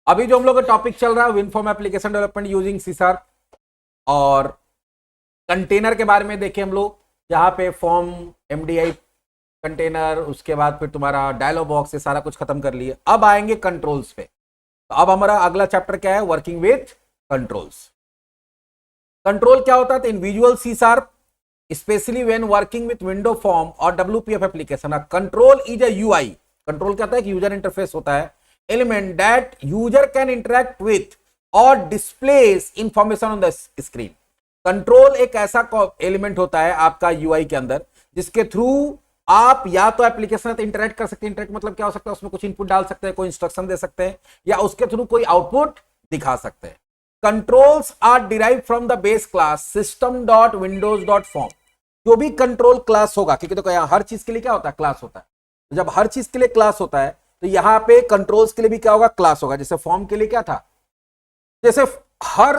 अभी जो हम लोग का टॉपिक चल रहा है WinForm application development using C sharp, और कंटेनर के बारे में देखें हम लोग, जहां पे फॉर्म, एमडीआई कंटेनर, उसके बाद फिर तुम्हारा डायलॉग बॉक्स, ये सारा कुछ खत्म कर लिए। अब आएंगे कंट्रोल्स पे। तो अब हमारा अगला चैप्टर क्या है? Working with controls. कंट्रोल क्या होता है? तो in Visual C sharp, especially when working with window form और WPF application, control is a UI. Control क्या होता है? कि यूजर इंटरफेस होता है, element that user can interact with और displays information on the screen. Control एक ऐसा एलिमेंट होता है आपका यूआई के अंदर, जिसके थ्रू आप या तो एप्लीकेशन से इंटरेक्ट कर सकते हैं। इंटरेक्ट मतलब क्या हो सकता है? उसमें कुछ इनपुट डाल सकते हैं, कोई इंस्ट्रक्शन दे सकते हैं, या उसके थ्रू कोई आउटपुट दिखा सकते हैं। Controls are derive from the base class system dot windows dot form. जो भी कंट्रोल क्लास होगा, क्योंकि देखो यहां हर चीज के लिए क्या होता है? क्लास होता है। तो जब हर चीज के लिए क्लास होता है, तो यहां पे कंट्रोल्स के लिए भी क्या होगा? क्लास होगा। जैसे फॉर्म के लिए क्या था? जैसे हर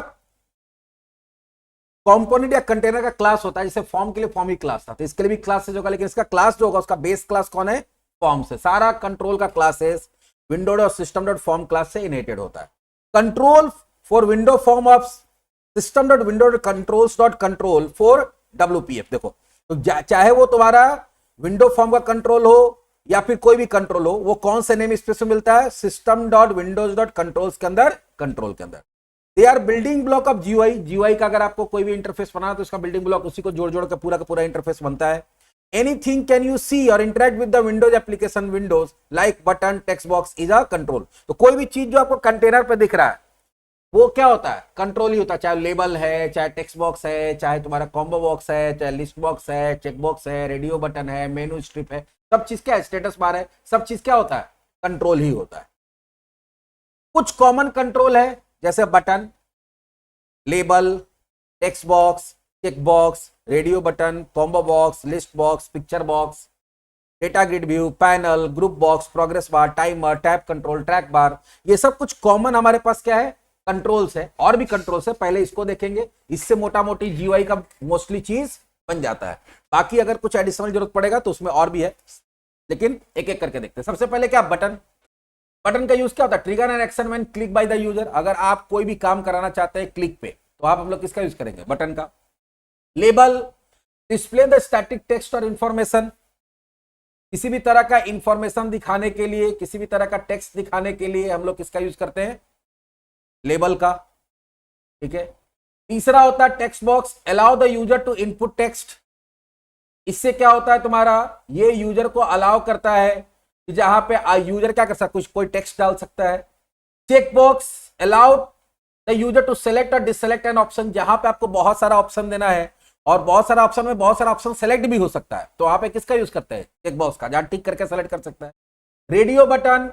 कंपोनेंट या कंटेनर का क्लास होता है, जैसे फॉर्म के लिए फॉर्म ही क्लास था, तो इसके लिए भी क्लास से होगा। लेकिन इसका क्लास जो होगा, उसका बेस क्लास कौन है? फॉर्म से। सारा कंट्रोल का क्लासेस विंडो और सिस्टम डॉट फॉर्म क्लास से इनहेरिटेड होता है। Control for window form of system dot window dot controls dot control for WPF. देखो, तो चाहे वो तुम्हारा विंडो फॉर्म का कंट्रोल हो या फिर कोई भी कंट्रोल हो, वो कौन से नेम स्पेस में मिलता है? System dot windows dot controls के अंदर, कंट्रोल के अंदर। They are building block of GUI. GUI का अगर आपको कोई भी इंटरफेस बनाना, तो उसका बिल्डिंग ब्लॉक उसी को जोड़ जोड़ के पूरा का पूरा इंटरफेस बनता है। एनीथिंग कैन यू सी और interact with the Windows application Windows like button, text box is a control. तो कोई भी चीज जो आपको कंटेनर पे दिख रहा है, वो क्या होता है? कंट्रोल ही होता है। चाहे लेबल है, चाहे टेक्स्ट बॉक्स है, चाहे तुम्हारा कॉम्बो बॉक्स है, चाहे लिस्ट बॉक्स है, चेक बॉक्स है, रेडियो बटन है, मेनू स्ट्रिप है, सब चीज क्या है? स्टेटस बार है, सब चीज क्या होता है? कंट्रोल ही होता है। कुछ कॉमन कंट्रोल है, जैसे button, label, text box, check box, radio button, combo box, list box, picture box, data grid view, panel, group box, progress bar, timer, tab control, track bar, ये सब कुछ कॉमन हमारे पास क्या है? कंट्रोल्स है। और भी कंट्रोल्स है, पहले इसको देखेंगे, इससे मोटा मोटी जीयूआई का मोस्टली चीज बन जाता है। बाकी अगर कुछ एडिशनल जरूरत पड़ेगा तो उसमें और भी है, लेकिन एक एक करके देखते हैं। सबसे पहले क्या? बटन। बटन का यूज क्या होता है? Trigger N action when click by the user. अगर आप कोई भी काम कराना चाहते हैं क्लिक पे, तो आप हम लोग किसका यूज करेंगे? बटन का। Label, display the static text और इंफॉर्मेशन। किसी भी तरह का इंफॉर्मेशन दिखाने के लिए, किसी भी तरह का टेक्स्ट दिखाने के लिए हम लोग किसका यूज करते हैं? लेबल का। ठीक है। तीसरा होता है text box, allow the user to input text. इससे क्या होता है तुम्हारा? ये यूजर को अलाउ करता है कि जहां पे यूजर क्या कर सकता है? कुछ कोई टेक्स्ट डाल सकता है। Check box allow the user to select और डिससेलेक्ट एन ऑप्शन। जहां पे आपको बहुत सारा ऑप्शन देना है, और बहुत सारा ऑप्शन में बहुत सारा ऑप्शन सेलेक्ट भी हो सकता है, तो वहां पे किसका यूज करते हैं? चेक बॉक्स का, जहां टिक करके सेलेक्ट कर सकता है। Radio button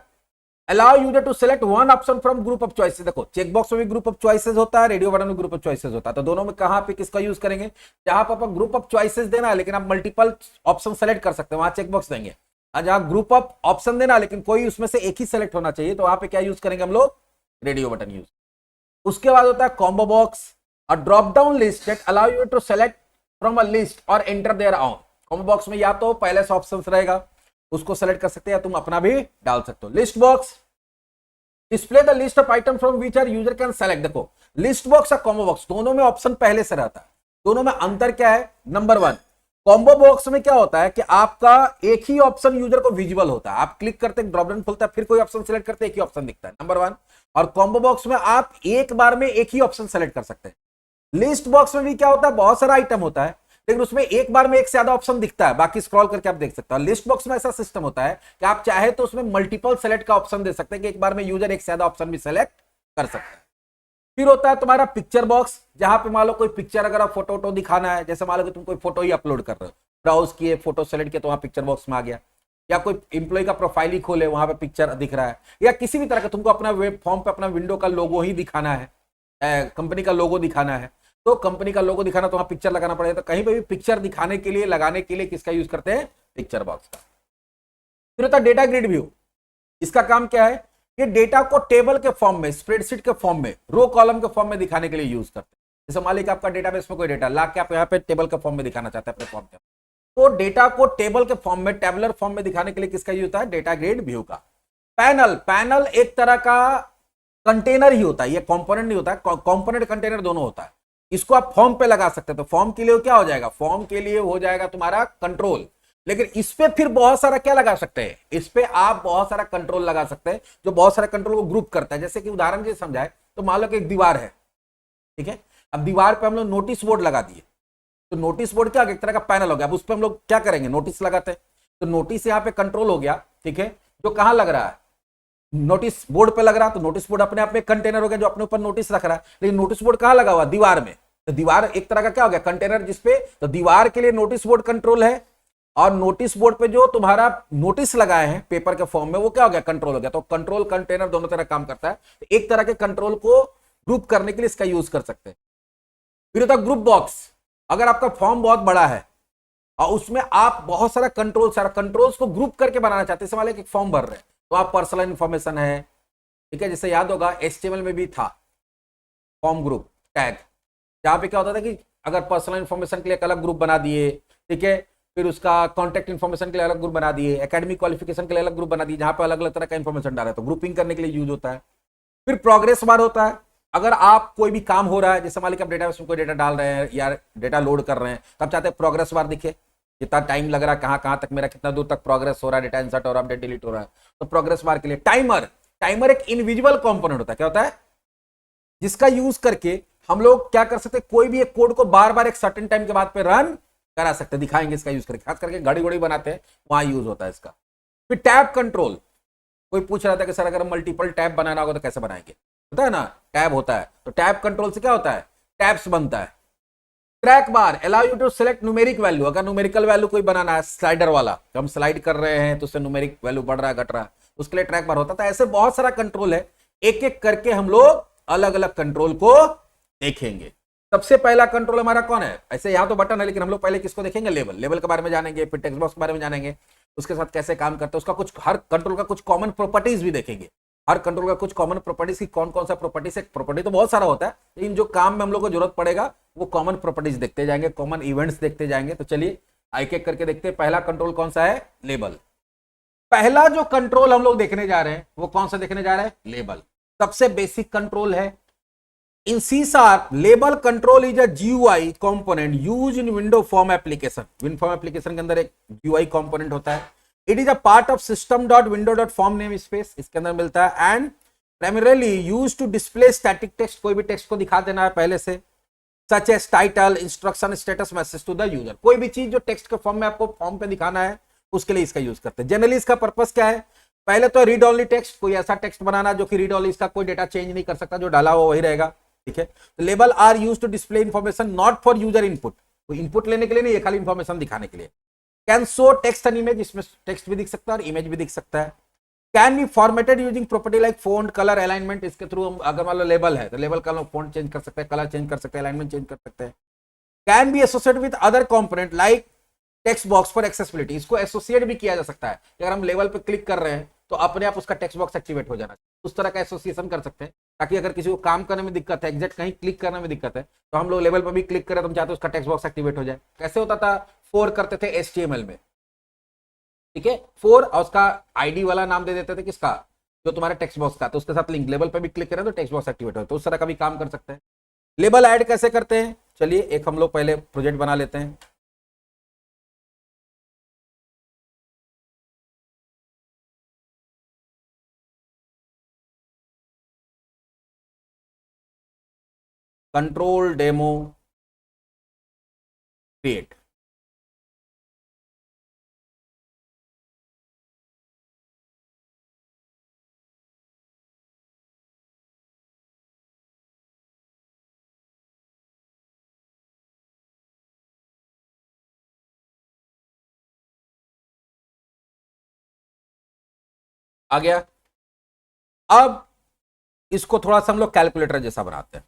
allow user to select one option from group of choices. देखो, चेक बॉक्स में भी ग्रुप ऑफ चॉइसेस होता है, रेडियो बटन में ग्रुप ऑफ चॉइसेस होता है। तो दोनों में कहां पे किसका यूज करेंगे? जहां पर आपको ग्रुप ऑफ चॉइसेस देना है, लेकिन आप मल्टीपल ऑप्शन सेलेक्ट कर सकते हैं, वहां चेक बॉक्स देंगे। जहां ग्रुप ऑफ ऑप्शन देना, लेकिन कोई उसमें से एक ही सेलेक्ट होना चाहिए, तो वहां पे क्या यूज करेंगे हम लोग? Radio button use. उसके बाद होता है combo box, a drop down list that allow you to select from a list और enter their own. Combo box में या तो पहले से ऑप्शन रहेगा, उसको सेलेक्ट कर सकते हैं, या तुम अपना भी डाल सकते हो। List box display the list of item from which are user can select. देखो, लिस्ट बॉक्स और कॉम्बो बॉक्स दोनों में ऑप्शन पहले से रहता है। दोनों में अंतर क्या है? नंबर वन, कॉम्बो बॉक्स में क्या होता है कि आपका एक ही ऑप्शन यूजर को विजिबल होता है। आप क्लिक करते हैं, ड्रॉप डाउन खुलता है, फिर कोई ऑप्शन सेलेक्ट करते हैं, एक ही ऑप्शन दिखता है, नंबर वन। और कॉम्बो बॉक्स में आप एक बार में एक ही ऑप्शन सेलेक्ट कर सकते हैं। लिस्ट बॉक्स में भी क्या होता है? बहुत सारा आइटम होता है, लेकिन उसमें एक बार में एक से ज्यादा ऑप्शन दिखता है, बाकी स्क्रॉल करके आप देख सकते हो। लिस्ट बॉक्स में ऐसा सिस्टम होता है कि आप चाहे तो उसमें मल्टीपल सेलेक्ट का ऑप्शन दे सकते हैं, कि एक बार में यूजर एक से ज्यादा ऑप्शन भी सेलेक्ट कर सकता है। फिर होता है तुम्हारा पिक्चर बॉक्स, जहां पे मान लो कोई पिक्चर अगर आप फोटो वोटो दिखाना है, जैसे मान लो कि तुम कोई फोटो ही अपलोड कर रहे हो, ब्राउज किए, फोटो सेलेक्ट किया, तो वहां पिक्चर बॉक्स में आ गया। या कोई इंप्लॉय का प्रोफाइल ही खोले, वहां पे पिक्चर दिख रहा है। या किसी भी तरह का तुमको अपना वेब फॉर्म पे अपना विंडो का लोगो ही दिखाना है, कंपनी का लोगो दिखाना है, तो कंपनी का लोगो दिखाना, तो वहां पिक्चर लगाना पड़ेगा। तो कहीं पे भी पिक्चर दिखाने के लिए, लगाने के लिए किसका यूज करते हैं? पिक्चर बॉक्स का। फिर होता है डेटा ग्रिड व्यू। इसका काम क्या है? ये डेटा को टेबल के फॉर्म में, स्प्रेडशीट के फॉर्म में, रो कॉलम के फॉर्म में दिखाने के लिए यूज करते हैं। जैसे मान लीजिए आपका डेटाबेस में कोई डेटा ला के आप यहाँ पे टेबल के फॉर्म में दिखाना चाहते हैं अपने फॉर्म पे, तो डेटा को टेबल के फॉर्म में, टेबुलर फॉर्म में दिखाने के लिए किसका यूज होता है? डेटा ग्रिड व्यू का। पैनल, पैनल एक तरह का कंटेनर ही होता है, ये कंपोनेंट नहीं होता है, कंपोनेंट कंटेनर दोनों होता है। इसको आप फॉर्म पे लगा सकते हैं, तो फॉर्म के लिए क्या हो जाएगा, फॉर्म के लिए हो जाएगा तुम्हारा कंट्रोल। लेकिन इस पे फिर बहुत सारा क्या लगा सकते हैं, इस पे आप बहुत सारा कंट्रोल लगा सकते हैं जो बहुत सारे कंट्रोल को ग्रुप करता है। जैसे कि उदाहरण के समझाए तो मान लो कि एक दीवार है, ठीक है, अब दीवार पे हम लोग नोटिस बोर्ड लगा दिए, तो नोटिस बोर्ड क्या एक तरह का पैनल हो गया। अब उस पर हम लोग क्या करेंगे, नोटिस लगाते हैं, तो नोटिस यहाँ पे कंट्रोल हो गया, ठीक है, जो कहां लग रहा है, नोटिस बोर्ड पे लग रहा है, तो नोटिस बोर्ड अपने आप में कंटेनर हो गया जो अपने ऊपर नोटिस रख रहा है। लेकिन नोटिस बोर्ड कहां लगा हुआ, दीवार में, तो दीवार एक तरह का क्या हो गया, कंटेनर, जिसपे तो दीवार के लिए नोटिस बोर्ड कंट्रोल है, और नोटिस बोर्ड पे जो तुम्हारा नोटिस लगाए हैं पेपर के फॉर्म में वो क्या हो गया, कंट्रोल हो गया। तो कंट्रोल कंटेनर दोनों तरह काम करता है। तो एक तरह के कंट्रोल को ग्रुप करने के लिए इसका यूज कर सकते हैं। फिर होता है ग्रुप बॉक्स। अगर आपका फॉर्म बहुत बड़ा है और उसमें आप बहुत सारा कंट्रोल्स को ग्रुप करके बनाना चाहते हैं, जैसे एक फॉर्म भर रहे हैं, तो आप पर्सनल इंफॉर्मेशन है, ठीक है, जैसे याद होगा HTML में भी था फॉर्म ग्रुप टैग, जहां पे क्या होता था कि अगर पर्सनल इंफॉर्मेशन के लिए एक अलग ग्रुप बना दिए, ठीक है, फिर उसका कॉन्टैक्ट इन्फॉर्मेशन के लिए अलग ग्रुप बना दिए, एकेडमिक क्वालिफिकेशन के लिए अलग ग्रुप बना दिए, जहां पे अलग अलग तरह का इंफॉर्मेशन डाला है, तो ग्रुपिंग करने के लिए यूज होता है। फिर प्रोग्रेस बार होता है, अगर आप कोई भी काम हो रहा है, जैसे मान लीजिए आप डेटाबेस में कोई डेटा डाल रहे हैं या डेटा लोड कर रहे हैं, तब चाहते हैं प्रोग्रेस बार दिखे, कितना टाइम लग रहा है, कहां कहां तक मेरा कितना दूर तक प्रोग्रेस हो रहा है, डेटा इंसर्ट हो रहा है, अपडेट डिलीट हो रहा है, तो प्रोग्रेस बार के लिए टाइमर एक इनविजिबल कंपोनेंट होता है, क्या होता है, जिसका यूज करके हम लोग क्या कर सकते हैं, कोई भी एक कोड को बार बार एक सर्टेन टाइम के बाद पे रन करा सकते हैं, दिखाएंगे इसका यूज करके, खास करके घड़ी घड़ी बनाते हैं वहां यूज होता है इसका। फिर टैब कंट्रोल, कोई पूछ रहा था कि सर अगर मल्टीपल टैब बनाना होगा तो कैसे बनाएंगे, होता है ना, टैब होता है, तो टैब कंट्रोल से क्या होता है, टैब्स बनता है। Track bar allow you to select numeric value, अगर न्यूमेरिकल वैल्यू कोई बनाना है, स्लाइडर वाला, तो हम स्लाइड कर रहे हैं तो उससे न्यूमेरिक वैल्यू बढ़ रहा है घट रहा है, उसके लिए ट्रैक बार होता था। ऐसे बहुत सारा कंट्रोल है, एक एक करके हम लोग अलग अलग कंट्रोल को देखेंगे। सबसे पहला कंट्रोल हमारा कौन है, ऐसे यहां तो बटन है, लेकिन हम लोग पहले किसको देखेंगे, लेवल के बारे में जानेंगे, फिर टेक्स्ट बॉक्स के बारे में जानेंगे, उसके साथ कैसे काम करते हैं, उसका कुछ, हर कंट्रोल का कुछ कॉमन प्रॉपर्टीज भी देखेंगे, हर कंट्रोल का कुछ कॉमन प्रॉपर्टीज की कौन कौन सा प्रॉपर्टीज, प्रॉपर्टी तो बहुत सारा होता है, लेकिन जो काम में हम लोग को जरूरत पड़ेगा वो कॉमन प्रॉपर्टीज देखते जाएंगे, कॉमन इवेंट्स देखते जाएंगे। तो चलिए एक एक करके देखते हैं। पहला कंट्रोल कौन सा है, लेबल। पहला जो कंट्रोल हम लोग देखने जा रहे हैं वो कौन सा देखने जा रहे हैं, लेबल। सबसे बेसिक कंट्रोल है। In C#, label control is a GUI component use in window form application. Window form application के अंदर एक GUI कंपोनेंट होता है। It is a part of system.window.form name space, इसके अंदर मिलता है, and primarily use to display static text, कोई भी टेक्स्ट को दिखा देना है पहले से, such as title, instruction, status message to the user. कोई भी चीज जो टेक्स्ट के फॉर्म में आपको फॉर्म पे दिखाना है उसके लिए इसका यूज करते हैं। जनरली इसका पर्पस क्या है, पहले तो रीड ओनली टेक्स्ट, कोई ऐसा टेक्स्ट बनाना जो कि रीड ओनली, इसका कोई डेटा चेंज नहीं कर सकता, जो डाला हुआ वही रहेगा, ठीक है। तो label are use to display information not for user input, कोई इनपुट लेने के लिए नहीं, ये खाली इंफॉर्मेशन दिखाने के लिए। Can show text and image, इसमें टेक्स्ट भी दिख सकता है और इमेज भी दिख सकता है। Can be formatted using property like font, colour, alignment, इसके थ्रू हम, अगर मान लो लेबल है तो लेबल का फोंट चेंज कर सकते हैं, कलर चेंज कर सकते हैं, अलाइनमेंट चेंज कर सकते हैं। Can be associated with other component like text box for accessibility, इसको एसोसिएट भी किया जा सकता है, अगर हम लेवल पे क्लिक कर रहे हैं तो अपने आप उसका टेक्स्ट बॉक्स एक्टिवेट हो जाना, उस तरह का एसोसिएशन कर सकते हैं, ताकि अगर किसी को काम करने में दिक्कत है, एग्जैक्ट कहीं क्लिक करने में दिक्कत है, तो हम लोग लेवल पर भी क्लिक करें तो हम चाहते हैं उसका टेक्स्ट बॉक्स एक्टिवेट हो जाए। कैसे होता था, 4 करते थे HTML में, ठीक है, 4 और उसका ID वाला नाम दे देते थे, किसका, जो तुम्हारे टेक्स्ट बॉक्स का, तो उसके साथ लिंक, लेवल पे भी क्लिक करें तो टेक्स्ट बॉक्स एक्टिवेट हो, तो उस तरह का भी काम कर सकते हैं। लेबल ऐड कैसे करते हैं, चलिए एक हम लोग पहले प्रोजेक्ट बना लेते हैं। कंट्रोल डेमो क्रिएट, आ गया। अब इसको थोड़ा सा हम लोग कैलकुलेटर जैसा बनाते हैं।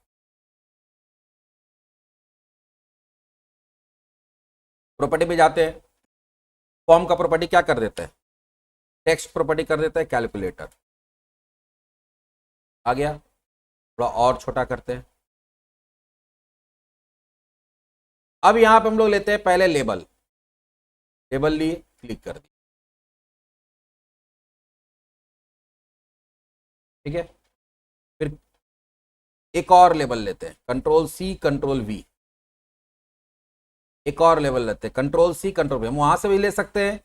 प्रॉपर्टी पे जाते हैं, फॉर्म का प्रॉपर्टी क्या कर देते हैं, टेक्स्ट प्रॉपर्टी कर देते हैं कैलकुलेटर। आ गया, थोड़ा और छोटा करते हैं। अब यहां पे हम लोग लेते हैं पहले लेबल, लेबल लिए, क्लिक कर दिया, ठीक है। फिर एक और लेबल लेते हैं, कंट्रोल सी कंट्रोल वी, एक और लेवल लेते हैं, कंट्रोल सी कंट्रोल वी। हम वहां से भी ले सकते हैं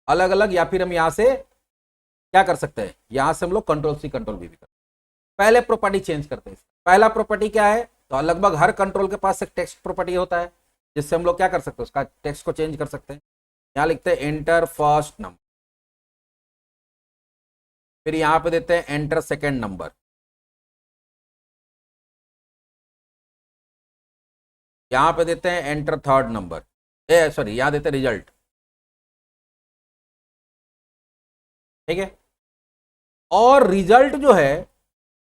अलग अलग, या फिर हम यहां से क्या कर सकते हैं, यहां से हम लोग कंट्रोल सी कंट्रोल वी भी कर। पहले प्रॉपर्टी चेंज करते हैं। पहला प्रॉपर्टी क्या है, तो लगभग हर कंट्रोल के पास एक टेक्स्ट प्रॉपर्टी होता है, जिससे हम लोग क्या कर सकते हैं, उसका टेक्स्ट को चेंज कर सकते हैं। यहां लिखते हैं एंटर फर्स्ट नंबर, फिर यहां पे देते हैं एंटर सेकेंड नंबर, यहां पे देते हैं एंटर थर्ड नंबर, सॉरी यहां देते हैं रिजल्ट। ठीक है, और रिजल्ट जो है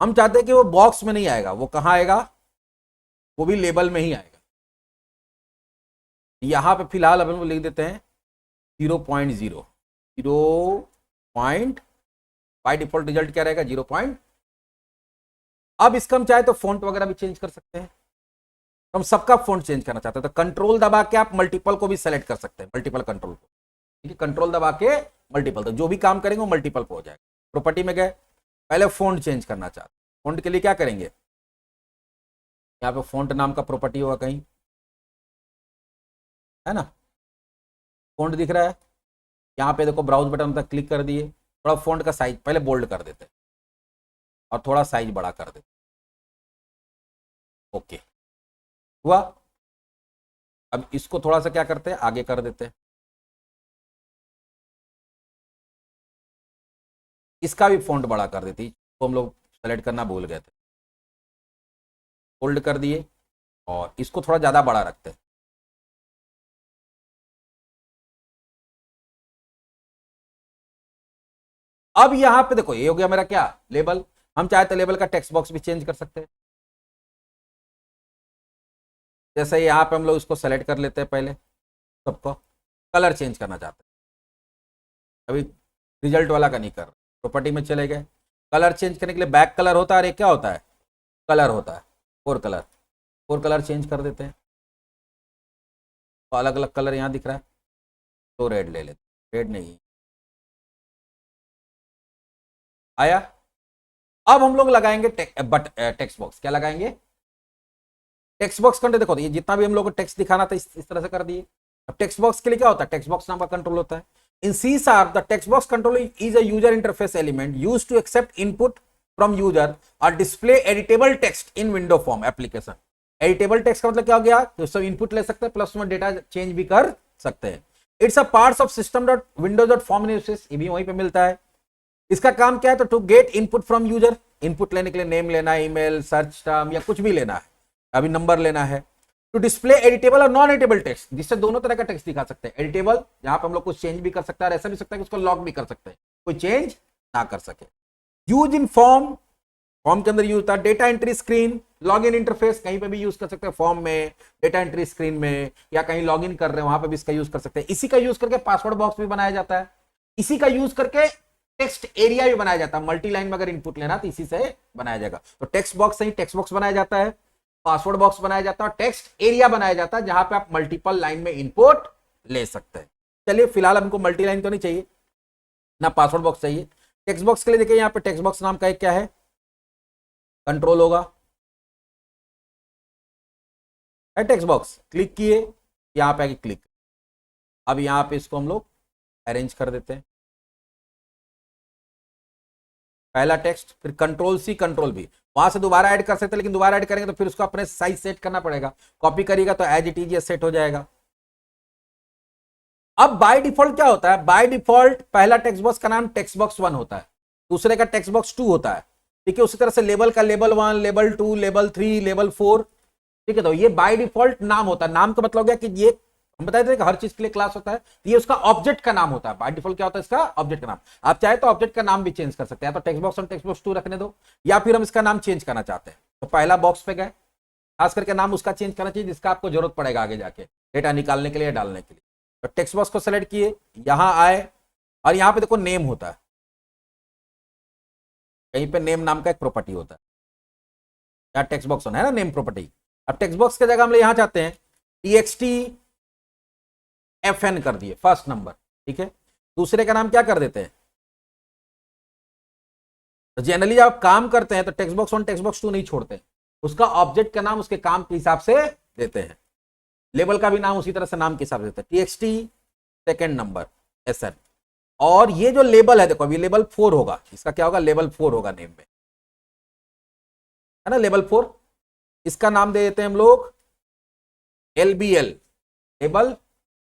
हम चाहते हैं कि वो बॉक्स में नहीं आएगा, वो कहां आएगा, वो भी लेबल में ही आएगा। यहां पे फिलहाल अपन लिख देते हैं 0.0, 0. बाय डिफॉल्ट रिजल्ट क्या रहेगा 0. अब इसका हम चाहे तो फॉन्ट वगैरह भी चेंज कर सकते हैं, तो हम सबका फॉन्ट चेंज करना चाहते हैं तो कंट्रोल दबा के आप मल्टीपल को भी सेलेक्ट कर सकते हैं, मल्टीपल कंट्रोल को। ठीक है, कंट्रोल दबा के मल्टीपल, तो जो भी काम करेंगे वो मल्टीपल पे हो जाएगा। प्रॉपर्टी में गए, पहले फॉन्ट चेंज करना चाहते हैं, फॉन्ट के लिए क्या करेंगे, यहाँ पे फॉन्ट नाम का प्रॉपर्टी होगा कहीं, है ना, फॉन्ट दिख रहा है, यहाँ पे देखो ब्राउज बटन तक क्लिक कर दिए, थोड़ा फॉन्ट का साइज पहले बोल्ड कर देते हैं और थोड़ा साइज बड़ा कर देते, ओके हुआ। अब इसको थोड़ा सा क्या करते हैं, आगे कर देते हैं, इसका भी फॉन्ट बड़ा कर देती, तो हम लोग सेलेक्ट करना भूल गए थे, होल्ड कर दिए और इसको थोड़ा ज्यादा बड़ा रखते हैं। अब यहां पे देखो ये हो गया मेरा क्या, लेबल। हम चाहे तो लेबल का टेक्स्ट बॉक्स भी चेंज कर सकते हैं, जैसे यहां पे हम लोग इसको सेलेक्ट कर लेते हैं, पहले सबको कलर चेंज करना चाहते हैं, अभी रिजल्ट वाला का नहीं कर रहे, प्रॉपर्टी में चले गए, कलर चेंज करने के लिए बैक कलर होता है और एक क्या होता है, कलर होता है, फोर कलर चेंज कर देते हैं, तो अलग अलग कलर यहां दिख रहा है, तो रेड ले लेते, रेड नहीं आया। अब हम लोग लगाएंगे टेक्स्ट बॉक्स, क्या लगाएंगे, टेक्स्ट बॉक्स कंटेंट। देखो ये जितना भी हम लोग को टेक्स्ट दिखाना था इस तरह से कर दिए। अब टेक्स्ट बॉक्स के लिए क्या होता है, टेक्स्ट बॉक्स नाम का कंट्रोल होता है। In C sharp the text box control is a user interface element used to accept input from user और display editable text in window form application. Editable text का मतलब क्या हो गया, तो सब इनपुट ले सकते हैं प्लस उसमें डेटा चेंज भी कर सकते हैं। It's a parts of system dot windows dot form instance, ये भी वहीं पे मिलता है। इसका काम क्या है, तो to get input from user, input लेने के लिए नेम लेना है, ईमेल, सर्च टर्म या कुछ भी लेना है, अभी नंबर लेना है। टू डिस्प्ले एडिटेबल और नॉन एडिटेबल टेक्स्ट, जिससे दोनों तरह का टेक्स्ट दिखा सकते हैं। एडिटेबल जहां पर हम लोग कुछ चेंज भी कर सकते हैं और ऐसा भी सकता है कि उसको लॉक भी कर सकते हैं, कोई चेंज ना कर सके। यूज इन फॉर्म, फॉर्म के अंदर यूज होता है। Data entry screen, log in interface कहीं पे भी यूज कर सकते हैं, फॉर्म में, डेटा एंट्री स्क्रीन में, या कहीं लॉग इन कर रहे हैं वहां पे भी इसका यूज कर सकते हैं। इसी का यूज करके पासवर्ड बॉक्स भी बनाया जाता है, इसी का यूज करके टेक्स्ट एरिया भी बनाया जाता है। मल्टी लाइन में अगर इनपुट लेना तो इसी से बनाया जाएगा। तो टेक्स्ट बॉक्स से ही टेक्स्ट बॉक्स बनाया जाता है, पासवर्ड बॉक्स बनाया जाता है और टेक्स्ट एरिया बनाया जाता है जहां पे आप मल्टीपल लाइन में इनपुट ले सकते हैं। चलिए फिलहाल हमको मल्टी लाइन तो नहीं चाहिए ना, पासवर्ड बॉक्स चाहिए। टेक्स्ट बॉक्स के लिए देखिए यहाँ पे टेक्स्ट बॉक्स नाम का एक क्या है, कंट्रोल होगा, टेक्स्ट बॉक्स क्लिक किए, यहां पे आके क्लिक। अब यहां पे इसको हम लोग अरेंज कर देते हैं, पहला टेक्स्ट, फिर कंट्रोल सी कंट्रोल बी, वहां से दोबारा ऐड कर सकते हैं, लेकिन दोबारा ऐड करेंगे तो फिर उसको अपने साइज सेट करना पड़ेगा। कॉपी करिएगा तो एज इट इज सेट हो जाएगा। अब बाय डिफॉल्ट क्या होता है, बाय डिफॉल्ट पहला टेक्स्ट बॉक्स का नाम टेक्स्ट बॉक्स 1 होता है, दूसरे का टेक्स्ट बॉक्स 2 होता है। ठीक है, उसी तरह से लेबल का लेबल 1, लेबल 2, लेबल 3, लेबल 4। ठीक है, तो ये बाय डिफॉल्ट नाम होता है। नाम का मतलब हो गया कि ये हम बताए थे कि हर चीज के लिए क्लास होता है, तो ये उसका ऑब्जेक्ट का नाम होता है। बाय डिफॉल्ट क्या होता है, इसका ऑब्जेक्ट का नाम। आप चाहे तो ऑब्जेक्ट का नाम भी चेंज कर सकते हैं, तो टेक्स्ट बॉक्स और टेक्स्ट बॉक्स 2 रखने दो, या फिर हम इसका नाम चेंज करना चाहते हैं तो पहला बॉक्स पे गए, खास करके नाम उसका चेंज करना चाहिए जिसका आपको जरूरत पड़ेगा आगे जाके डेटा निकालने के लिए, डालने के लिए। तो टेक्स्ट बॉक्स को सेलेक्ट किए, यहां आए और यहां पे देखो नेम होता है, कहीं पे नेम नाम का एक प्रॉपर्टी होता है, यहाँ टेक्स्ट बॉक्स होना है ना नेम प्रॉपर्टी। अब टेक्स्ट बॉक्स की जगह हम यहां चाहते हैं txt fn कर दिए, फर्स्ट नंबर। ठीक है, दूसरे का नाम क्या कर देते हैं, तो जनरली जब आप काम करते हैं तो टेक्स्ट बॉक्स 1 टेक्स्ट बॉक्स 2 नहीं छोड़ते, उसका ऑब्जेक्ट का नाम उसके काम के हिसाब से देते हैं। लेबल का भी नाम उसी तरह से नाम के हिसाब से देते हैं। TXT second number SN. और ये जो लेबल है देखो अभी लेबल 4 होगा, इसका क्या होगा, लेबल 4 होगा नेम में, है ना, लेबल 4। इसका नाम दे देते हैं हम लोग LBL लेबल,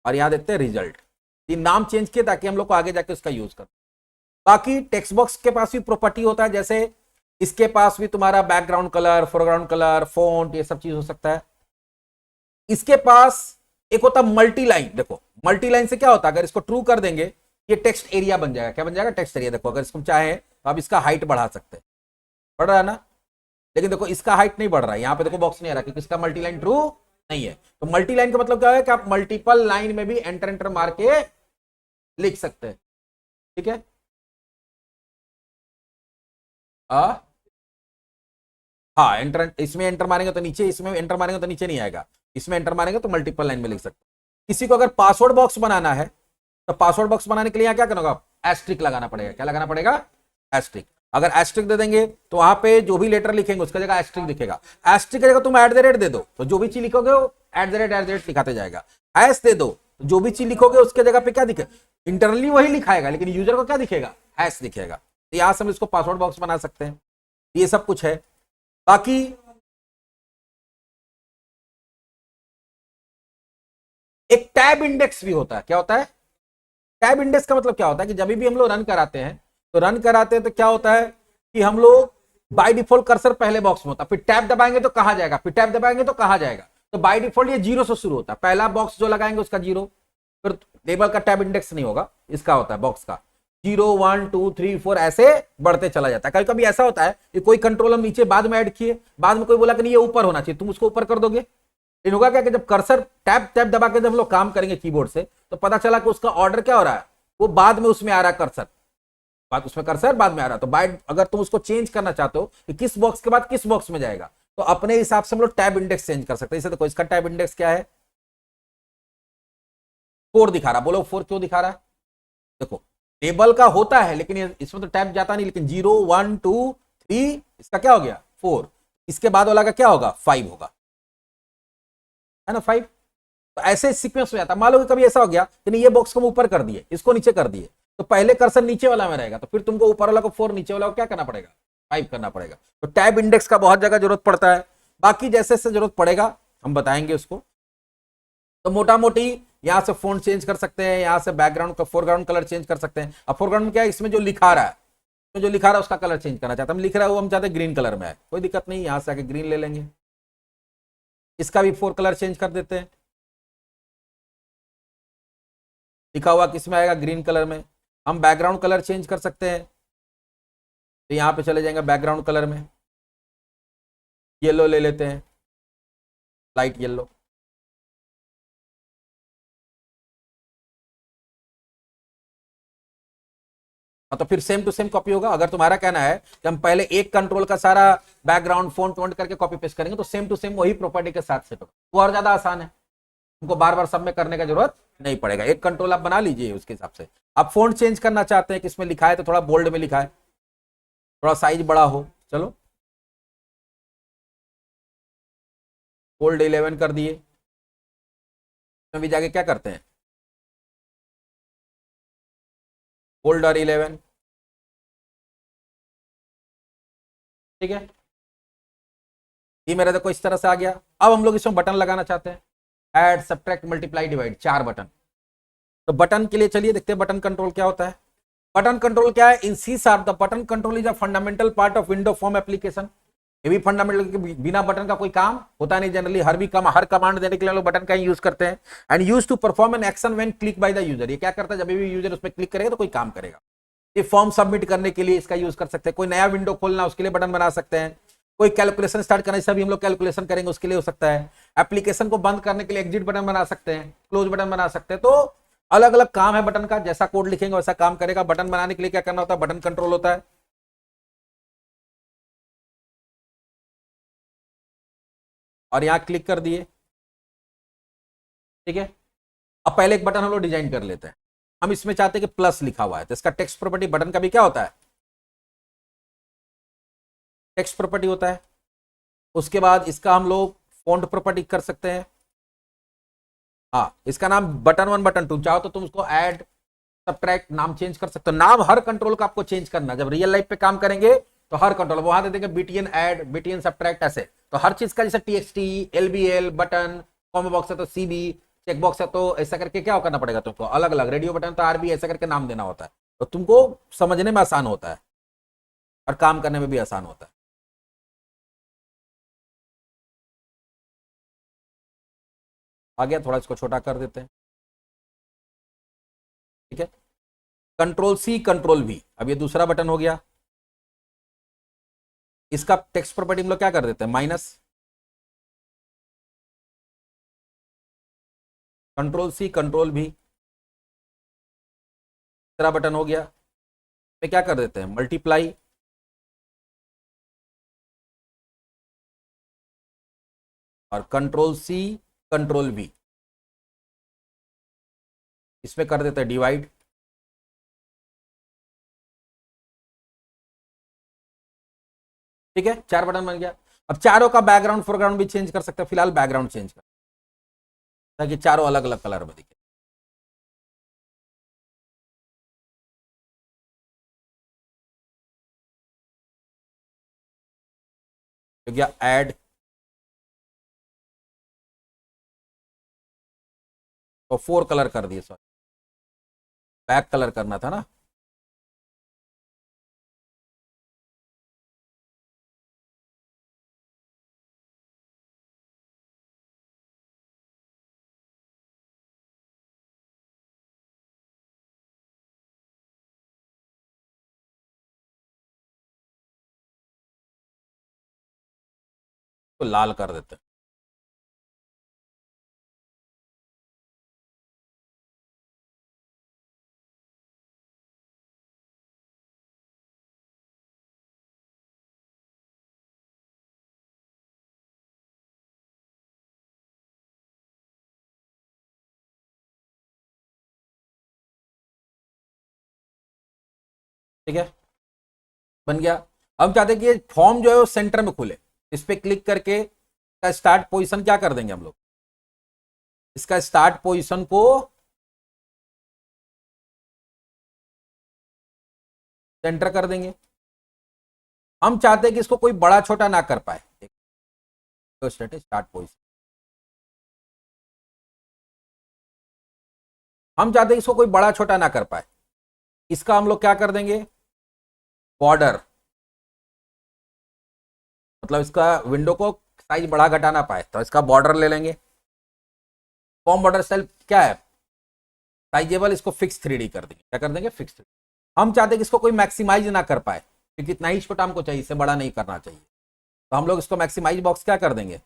और यहां देते हैं रिजल्ट। ये नाम चेंज किए ताकि हम लोग को आगे जाके उसका यूज कर। बाकी टेक्स्ट बॉक्स के पास भी प्रॉपर्टी होता है, जैसे इसके पास भी तुम्हारा background colour, foreground colour, font, ये सब चीज हो सकता है। इसके पास एक होता है मल्टी लाइन। देखो मल्टी लाइन से क्या होता है, अगर इसको ट्रू कर देंगे ये टेक्स्ट एरिया बन जाएगा। क्या बन जाएगा, टेक्स्ट एरिया। देखो अगर इसको चाहे तो आप इसका हाइट बढ़ा सकते हैं, बढ़ रहा है ना, लेकिन देखो इसका हाइट नहीं बढ़ रहा है, यहां पे देखो बॉक्स नहीं आ रहा क्योंकि इसका मल्टी लाइन ट्रू नहीं है। तो मल्टी लाइन का मतलब क्या है कि आप मल्टीपल लाइन में भी एंटर एंटर मार के लिख सकते हैं, ठीक है। हाँ एंटर, इसमें एंटर मारेंगे तो नीचे, इसमें एंटर मारेंगे तो नीचे नहीं आएगा, इसमें एंटर मारेंगे तो मल्टीपल लाइन में लिख सकते हैं। किसी को अगर पासवर्ड बॉक्स बनाना है तो पासवर्ड बॉक्स बनाने के लिए यहाँ क्या करना होगा, एस्ट्रिक लगाना पड़ेगा। क्या लगाना पड़ेगा, एस्ट्रिक। अगर एस्ट्रिक दे देंगे तो वहां पे जो भी लेटर लिखेंगे उसका जगह एस्ट्रिक दिखेगा। एस्ट्रिक की जगह तुम @ दे दो तो जो भी चीज लिखोगे वो @ लिखाते जाएगा। एस दे दो तो जो भी चीज लिखोगे उसके जगह पे क्या दिखे, इंटरनली वही लिखाएगा लेकिन यूजर को क्या दिखेगा, एस दिखेगा। तो यहां से हम इसको पासवर्ड बॉक्स बना सकते हैं। ये सब कुछ है। बाकी एक टैब इंडेक्स भी होता है। क्या होता है, टैब इंडेक्स का मतलब क्या होता है कि जब भी हम लोग रन कराते हैं तो क्या होता है कि हम लोग बाय डिफॉल्ट कर्सर पहले बॉक्स में होता है, फिर टैब दबाएंगे तो कहां जाएगा, फिर टैब दबाएंगे तो कहां जाएगा। तो बाय डिफॉल्ट ये 0 से शुरू होता है, पहला बॉक्स जो लगाएंगे उसका 0, फिर टेबल का टैब इंडेक्स नहीं होगा, इसका होता है बॉक्स का 0 1 2 3 4 ऐसे बढ़ते चला जाता है। कभी कभी ऐसा होता है कि कोई कंट्रोल हम नीचे बाद में ऐड किए, बाद में कोई बोला कि नहीं ये ऊपर होना चाहिए, तुम उसको ऊपर कर दोगे। लेकिन होगा क्या कि जब कर्सर टैब टैब दबा के जब हम लोग काम करेंगे कीबोर्ड से तो पता चला कि उसका ऑर्डर क्या हो रहा है, वो बाद में उसमें आ रहा है कर्सर, बात उसमें कर्सर बाद में आ रहा है। तो बाय अगर तुम उसको चेंज करना चाहते हो कि किस बॉक्स के बाद किस बॉक्स में जाएगा तो अपने हिसाब से हम लोग टैब इंडेक्स चेंज कर सकते हैं। इसे देखो इसका टैब इंडेक्स क्या है, 4 दिखा रहा। बोलो 4 क्यों दिखा रहा है, देखो टेबल का होता है लेकिन इसमें तो टैब जाता नहीं, लेकिन 0 1 2 3 इसका क्या हो गया 4, इसके बाद वाला का क्या होगा 5 होगा, है ना 5। तो ऐसे सीक्वेंस में आता है। मान लो कि कभी ऐसा हो गया कि नहीं ये बॉक्स को हम ऊपर कर दिए, इसको नीचे कर दिए, तो पहले कर्सर नीचे वाला में रहेगा, तो फिर तुमको ऊपर वाला को 4, नीचे वाला को क्या करना पड़ेगा 5 करना पड़ेगा। तो टैब इंडेक्स का बहुत जगह जरूरत पड़ता है। बाकी जैसे जैसे जरूरत पड़ेगा हम बताएंगे उसको। तो मोटा मोटी यहां से फोंट चेंज कर सकते हैं, यहां से बैकग्राउंड का फोरग्राउंड कलर चेंज कर सकते हैं। अब फोरग्राउंड में क्या है, इसमें जो लिखा रहा है, जो लिखा रहा है उसका कलर चेंज करना चाहते हैं, हम लिख रहा है वो हम चाहते हैं ग्रीन कलर में है, कोई दिक्कत नहीं, यहां से आके ग्रीन ले लेंगे। इसका भी 4 कलर चेंज कर देते हैं, लिखा हुआ किस में आएगा ग्रीन कलर में। हम बैकग्राउंड कलर चेंज कर सकते हैं, तो यहां पे चले जाएंगे बैकग्राउंड कलर में, येलो ले लेते हैं, लाइट येलो। तो फिर सेम टू सेम कॉपी होगा। अगर तुम्हारा कहना है कि हम पहले एक कंट्रोल का सारा बैकग्राउंड फोंट वोंट करके कॉपी पेस्ट करेंगे तो सेम टू सेम वही प्रॉपर्टी के साथ सेट होगा, वो और ज्यादा आसान है, तुमको बार बार सब में करने का जरूरत नहीं पड़ेगा। एक कंट्रोल आप बना लीजिए, उसके हिसाब से आप फोंट चेंज करना चाहते हैं कि इसमें लिखा है तो थोड़ा बोल्ड में लिखा है, थोड़ा साइज बड़ा हो, चलो बोल्ड 11 कर दिए। भी जाके क्या करते हैं बोल्ड और 11, ठीक है। ये मेरा देखो इस तरह से आ गया। अब हम लोग इसमें बटन लगाना चाहते हैं, add subtract multiply divide, 4 button. तो बटन के लिए चलिए देखते हैं बटन कंट्रोल क्या होता है। बटन कंट्रोल क्या है, in C sharp the button control is a fundamental part of window form application. ये भी फंडामेंटल, बिना बटन का कोई काम होता नहीं जनरली। हर कमांड देने के लिए लोग बटन का ही यूज करते हैं। And use to perform an action when click by the user. ये क्या करता है, जब भी यूजर उस पर क्लिक करेगा तो कोई काम करेगा। ये फॉर्म सबमिट करने के लिए इसका यूज कर सकते हैं, कोई नया विंडो खोलना उसके लिए बटन बना सकते हैं, कोई कैलकुलेशन स्टार्ट करने से भी हम लोग कैलकुलेशन करेंगे उसके लिए हो सकता है, एप्लीकेशन को बंद करने के लिए एग्जिट बटन बना सकते हैं, क्लोज बटन बना सकते हैं। तो अलग अलग काम है बटन का, जैसा कोड लिखेंगे वैसा काम करेगा। बटन बनाने के लिए क्या करना होता है, बटन कंट्रोल होता है। और यहां क्लिक कर दिए, ठीक है। अब पहले एक बटन हम लोग डिजाइन कर लेते हैं। हम इसमें चाहते हैं कि प्लस लिखा हुआ है, तो इसका टेक्स्ट प्रॉपर्टी बटन का भी क्या होता है, टेक्स्ट प्रॉपर्टी होता है। उसके बाद इसका हम लोग फॉन्ट प्रॉपर्टी कर सकते हैं। हाँ, इसका नाम बटन 1 बटन 2, चाहो तो तुम उसको ऐड सब्ट्रैक्ट नाम चेंज कर सकते हो। नाम हर कंट्रोल का आपको चेंज करना, जब रियल लाइफ पे काम करेंगे तो हर कंट्रोल वहां दे देंगे बीटीएन ऐड, बीटीएन सब्ट्रैक्ट, ऐसे। तो हर चीज का जैसे TXT, LBL, button, combo box है तो सीबी, चेक बॉक्स है तो ऐसा करके क्या करना पड़ेगा तुमको, अलग अलग। रेडियो बटन तो आरबी, ऐसा करके नाम देना होता है, तो तुमको समझने में आसान होता है और काम करने में भी आसान होता है। आ गया, थोड़ा इसको छोटा कर देते हैं, ठीक है। कंट्रोल सी कंट्रोल वी, अब ये दूसरा बटन हो गया। इसका टेक्स्ट प्रॉपर्टी हम लोग क्या कर देते हैं, minus. Control C control V, तीसरा बटन हो गया। पे क्या कर देते हैं, मल्टीप्लाई। और कंट्रोल सी कंट्रोल वी, इसमें कर देते हैं डिवाइड। ठीक है, 4 बटन बन गया। अब चारों का बैकग्राउंड फोरग्राउंड भी चेंज कर सकते हैं, फिलहाल बैकग्राउंड चेंज कर, ताकि चारों अलग अलग कलर में दिखे। तो क्या ऐड, तो 4 कलर कर दिए, सॉरी बैक कलर करना था ना। तो लाल कर देते हैं। ठीक है, बन गया। अब हम चाहते हैं कि ये फॉर्म जो है वो सेंटर में खुले। इस पे क्लिक करके इसका स्टार्ट पोजीशन क्या कर देंगे हम लोग, इसका स्टार्ट पोजीशन को सेंटर कर देंगे। हम चाहते हैं कि इसको कोई बड़ा छोटा ना कर पाए। तो स्टार्ट पोजीशन, हम चाहते हैं इसको कोई बड़ा छोटा ना कर पाए। इसका हम लोग क्या कर देंगे, बॉर्डर, मतलब इसका विंडो को साइज बढ़ा घटा ना पाए, तो इसका बॉर्डर ले लेंगे। फॉर्म बॉर्डर स्टाइल क्या है, साइजेबल, इसको फिक्स 3D कर देंगे। क्या कर देंगे, फिक्स 3D। हम चाहते हैं कि इसको कोई मैक्सिमाइज ना कर पाए, क्योंकि इतना ही छोटा हमको चाहिए, इससे बड़ा नहीं करना चाहिए। तो हम लोग इसको मैक्सिमाइज बॉक्स क्या कर देंगे।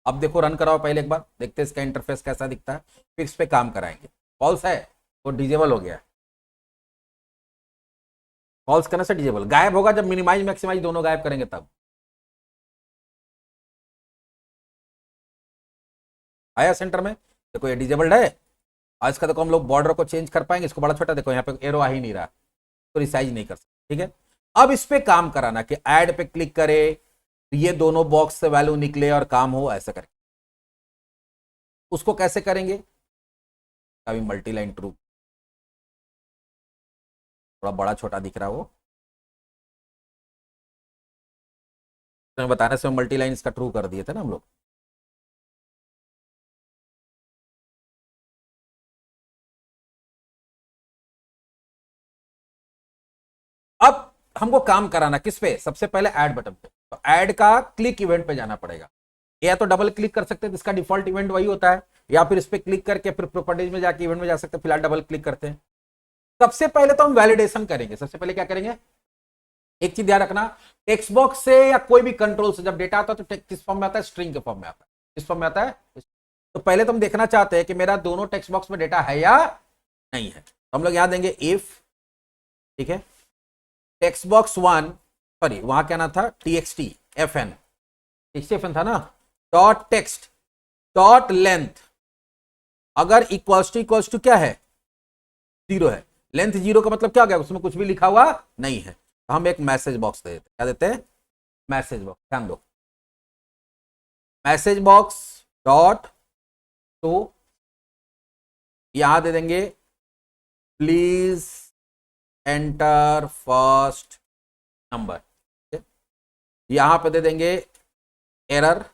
अब देखो, रन कराओ पहले एक बार, देखते हैं इसका इंटरफेस कैसा दिखता है। फिक्स पे काम कराएंगे, फॉल्स है तो डिजेबल हो गया। फॉल्स करने से डिजेबल गायब होगा, जब मिनिमाइज मैक्सिमाइज दोनों गायब करेंगे तब। आया सेंटर में, देखो ये डिजेबल्ड है। आज का देखो हम लोग बॉर्डर को चेंज कर पाएंगे, इसको बड़ा छोटा, देखो यहाँ पे एरो आ ही नहीं रहा, तो रिसाइज नहीं कर सकते। ठीक है, अब इस पे काम कराना कि ऐड पे क्लिक करे, ये दोनों बॉक्स से वैल्यू निकले और काम हो, ऐसा करके। उसको कैसे करेंगे, अभी मल्टी लाइन ट्रू, थोड़ा बड़ा छोटा दिख रहा है वो, तो बताने से मल्टी लाइन इसका ट्रू कर दिए थे ना हम लोग। अब हमको काम कराना किस पे, सबसे पहले ऐड बटन पे। तो ऐड का क्लिक इवेंट पे जाना पड़ेगा, या तो डबल क्लिक कर सकते हैं, इसका डिफॉल्ट इवेंट वही होता है, या फिर इस पे क्लिक करके फिर प्रॉपर्टीज में जाके इवेंट में जा सकते हैं। फिलहाल डबल क्लिक करते हैं। सबसे पहले तो हम वैलिडेशन करेंगे। सबसे पहले क्या करेंगे, एक चीज ध्यान रखना, टेक्स्ट बॉक्स से या कोई भी कंट्रोल से जब डेटा आता है तो किस फॉर्म में आता है, स्ट्रिंग के फॉर्म में आता है। किस फॉर्म में आता है, तो पहले तो हम देखना चाहते हैं कि मेरा दोनों टेक्स्ट बॉक्स में डेटा है या नहीं है। तो हम लोग यहां देंगे इफ, ठीक है, टेक्स्ट बॉक्स 1, सॉरी वहां क्या ना था, टीएक्सटी एफएन, टीएक्सटी एफएन था ना, डॉट टेक्स्ट डॉट लेंथ, अगर इक्वल्स टू क्या है, 0 है। लेंथ 0 का मतलब क्या हो गया, उसमें कुछ भी लिखा हुआ नहीं है, तो हम एक मैसेज बॉक्स दे देते हैं। क्या देते हैं, मैसेज बॉक्स, ध्यान दो, मैसेज बॉक्स डॉट, तो यहां दे देंगे प्लीज एंटर फर्स्ट नंबर, यहां पे दे देंगे एरर,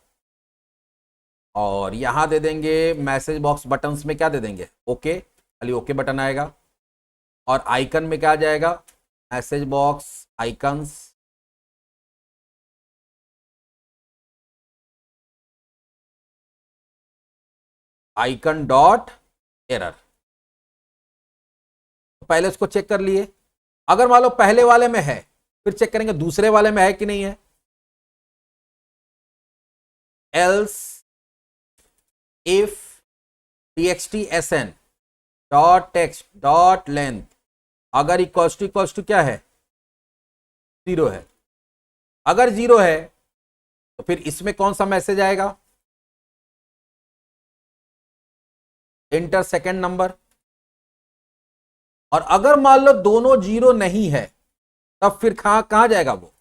और यहां दे देंगे मैसेज बॉक्स बटन्स में क्या दे देंगे, ओके, खाली ओके बटन आएगा, और आइकन में क्या आ जाएगा, message box icons, icon dot error. पहले उसको चेक कर लिए, अगर मान लो पहले वाले में है, फिर चेक करेंगे दूसरे वाले में है कि नहीं है, else if txt sn dot text dot length अगर इक्वल्स टू क्या है, 0 है, अगर 0 है तो फिर इसमें कौन सा मैसेज आएगा, एंटर सेकेंड नंबर, और अगर मान लो दोनों 0 नहीं है तब फिर कहां जाएगा वो,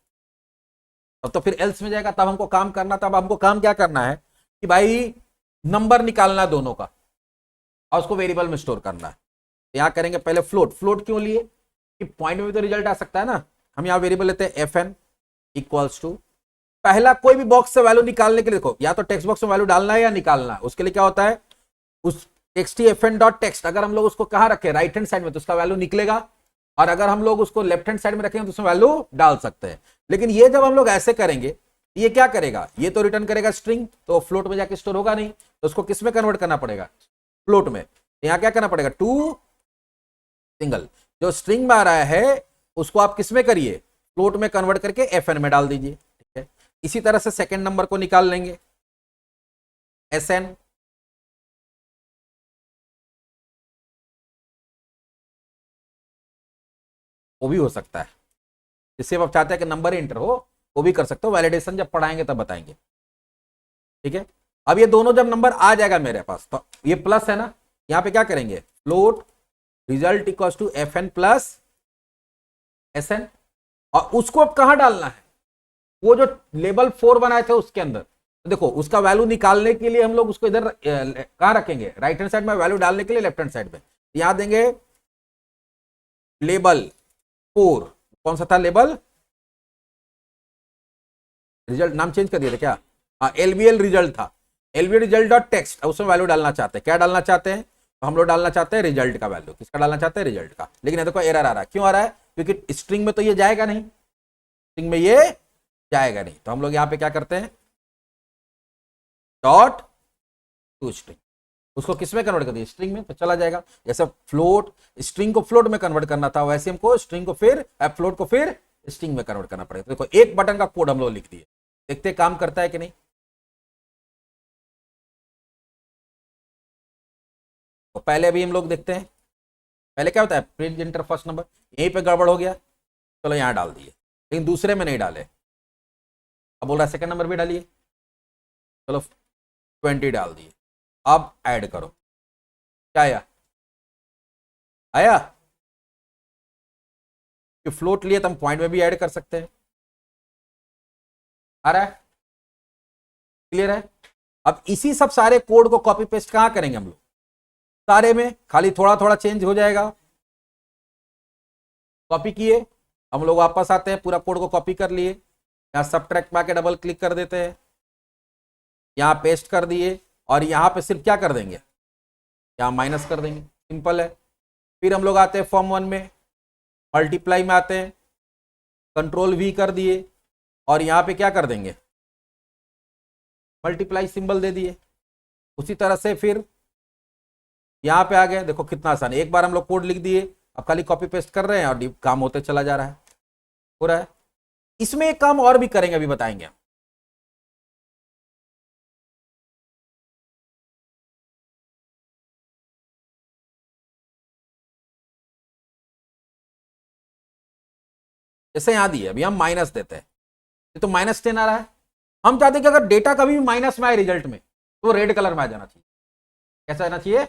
तब तो फिर एल्स में जाएगा, तब हमको काम करना, तब हमको काम क्या करना है कि भाई नंबर निकालना है दोनों का और उसको वेरिएबल में स्टोर करना है। यहां करेंगे पहले फ्लोट, फ्लोट क्यों लिए कि पॉइंट में भी तो रिजल्ट आ सकता है ना, हम यहां वेरिएबल लेते हैं fn इक्वल्स टू, पहला कोई भी बॉक्स से वैल्यू निकालने के लिए देखो, या तो टेक्स्ट बॉक्स में वैल्यू डालना है या निकालना है, उसके लिए क्या होता है, उस txt fn डॉट टेक्स्ट अगर हम लोग उसको कहां रखें, राइट हैंड साइड में, तो उसका वैल्यू निकलेगा, और अगर हम लोग उसको लेफ्ट हैंड साइड में रखेंगे तो उसमें वैल्यू डाल सकते हैं। लेकिन ये जब हम लोग ऐसे करेंगे, ये क्या करेगा, ये तो रिटर्न करेगा स्ट्रिंग, तो फ्लोट में जाके स्टोर होगा नहीं, तो उसको किस में कन्वर्ट करना पड़ेगा, फ्लोट में, यहां क्या करना पड़ेगा, टू सिंगल, जो स्ट्रिंग में आ रहा है उसको आप किस में करिए, फ्लोट में कन्वर्ट करके fn में डाल दीजिए, ठीक है। इसी तरह से सेकंड नंबर को निकाल लेंगे, sn वो भी हो सकता है, जिससे आप चाहते हैं कि नंबर इंटर हो वो भी कर सकते हो, वैलिडेशन जब पढ़ाएंगे तब बताएंगे, ठीक है। अब ये दोनों जब नंबर आ जाएगा मेरे पास, तो ये प्लस है ना, यहां पे क्या करेंगे, float result equal to fn plus sn, और उसको अब कहां डालना है, वो जो लेबल 4 बनाए थे उसके अंदर, तो देखो उसका वैल्यू निकालने के लिए हम लोग उसको इधर कहां रखेंगे, राइट हैंड साइड में, वैल्यू डालने के लिए लेफ्ट हैंड साइड में, यहां देंगे लेबल 4, कौन सा था लेबल, रिजल्ट नाम चेंज कर दिया था क्या, हाँ एलवीएल रिजल्ट था, एलवीएल रिजल्ट डॉट टेक्स्ट, उसमें वैल्यू डालना चाहते हैं, क्या डालना चाहते हैं, तो हम लोग डालना चाहते हैं रिजल्ट का वैल्यू, किसका डालना चाहते हैं, रिजल्ट का, लेकिन देखो एरर आ रहा है, क्यों आ रहा है, क्योंकि स्ट्रिंग में तो ये जाएगा नहीं, स्ट्रिंग में ये जाएगा नहीं, तो हम लोग यहां पे क्या करते हैं, डॉट टू स्ट्रिंग, उसको किस में कन्वर्ट कर दिया, स्ट्रिंग में, तो चला जाएगा, जैसे फ्लोट स्ट्रिंग को फ्लोट में कन्वर्ट करना था, वैसे हमको स्ट्रिंग को फिर फ्लोट को फिर स्ट्रिंग में कन्वर्ट करना पड़ेगा। देखो एक बटन का कोड हम लोग लिख दिए, देखते काम करता है कि नहीं, तो पहले अभी हम लोग देखते हैं, पहले क्या होता है, प्रिंट एंटर फर्स्ट नंबर, यहीं पे गड़बड़ हो गया, चलो यहां डाल दिए, लेकिन दूसरे में नहीं डाले, अब बोल रहा है सेकंड नंबर भी डालिए, चलो 20 डाल दिए, अब ऐड करो, क्या आया, आया कि फ्लोट लिए तो हम पॉइंट में भी ऐड कर सकते हैं, आ रहा है, क्लियर है। अब इसी सब सारे कोड को कॉपी पेस्ट कहां करेंगे हम लोग, सारे में, खाली थोड़ा थोड़ा चेंज हो जाएगा, कॉपी किए, हम लोग वापस आते हैं, पूरा कोड को कॉपी कर लिए, यहां सब्ट्रैक्ट में आके डबल क्लिक कर देते हैं, यहां पेस्ट कर दिए, और यहां पे सिर्फ क्या कर देंगे, यहां माइनस कर देंगे, सिंपल है। फिर हम लोग आते हैं फॉर्म 1 में, मल्टीप्लाई में आते हैं, कंट्रोल V कर दिए, और यहां पे क्या कर देंगे, मल्टीप्लाई सिंबल दे दिए, उसी तरह से फिर यहां पे आ गए, देखो कितना आसान, एक बार हम लोग कोड लिख दिए, अब खाली कॉपी पेस्ट कर रहे हैं और काम होते चला जा रहा है, हो रहा है। इसमें एक काम और भी करेंगे, अभी बताएंगे, जैसे यहां दिए, अभी हम माइनस देते हैं, ये तो -10 आ रहा है, हम चाहते हैं कि अगर डेटा कभी भी माइनस में आए रिजल्ट में, तो रेड कलर में आ जाना चाहिए, कैसा आना चाहिए,